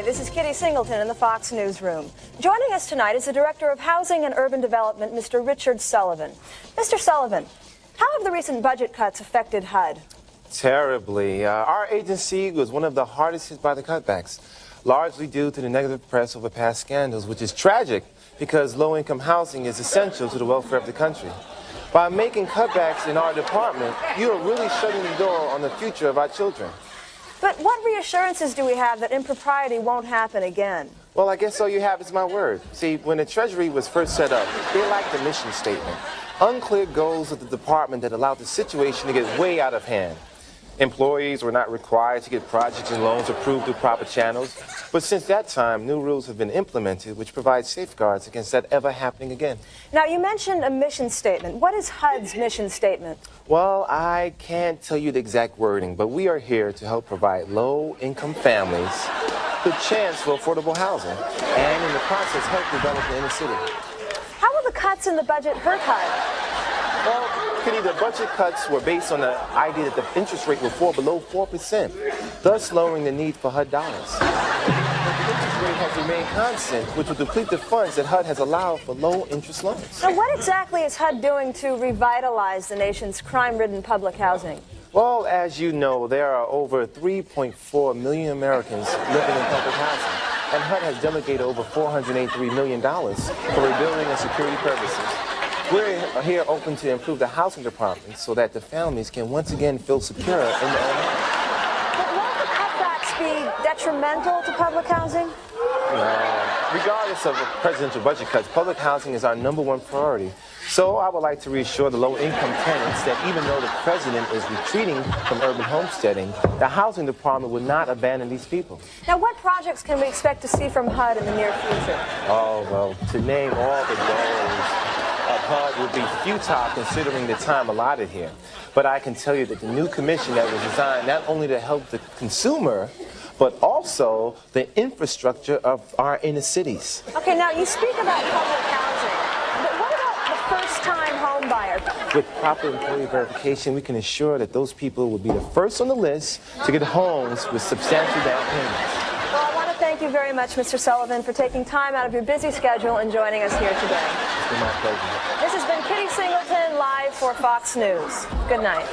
this is Kitty Singleton in the Fox Newsroom. Joining us tonight is the Director of Housing and Urban Development, Mr. Richard Sullivan. Mr. Sullivan, how have the recent budget cuts affected HUD? Terribly. Our agency was one of the hardest hit by the cutbacks, largely due to the negative press over past scandals, which is tragic because low-income housing is essential to the welfare of the country. By making cutbacks in our department, you are really shutting the door on the future of our children. But what reassurances do we have that impropriety won't happen again? Well, I guess all you have is my word. See, when the Treasury was first set up, they lacked a mission statement. Unclear goals of the department that allowed the situation to get way out of hand. Employees were not required to get projects and loans approved through proper channels. But since that time, new rules have been implemented which provide safeguards against that ever happening again. Now, you mentioned a mission statement. What is HUD's mission statement? Well, I can't tell you the exact wording, but we are here to help provide low-income families the chance for affordable housing and, in the process, help develop the inner city. How will the cuts in the budget hurt HUD? Well, Kitty, the budget cuts were based on the idea that the interest rate would fall below 4%, thus lowering the need for HUD dollars. The interest rate has remained constant, which will deplete the funds that HUD has allowed for low-interest loans. Now, what exactly is HUD doing to revitalize the nation's crime-ridden public housing? Well, as you know, there are over 3.4 million Americans living in public housing, and HUD has delegated over $483 million for rebuilding and security purposes. We're here open to improve the housing department so that the families can once again feel secure in their own homes. But won't the cutbacks be detrimental to public housing? Regardless of presidential budget cuts, public housing is our #1 priority. So I would like to reassure the low-income tenants that even though the president is retreating from urban homesteading, the housing department will not abandon these people. Now, what projects can we expect to see from HUD in the near future? Oh, well, to name all the goals of HUD would be futile considering the time allotted here. But I can tell you that the new commission that was designed not only to help the consumer, but also the infrastructure of our inner cities. Okay, now you speak about public housing, but what about the first-time home buyer? With proper employee verification, we can ensure that those people will be the first on the list to get homes with substantial down payments. Well, I want to thank you very much, Mr. Sullivan, for taking time out of your busy schedule and joining us here today. It's been my pleasure. This has been Kitty Singleton, live for Fox News. Good night.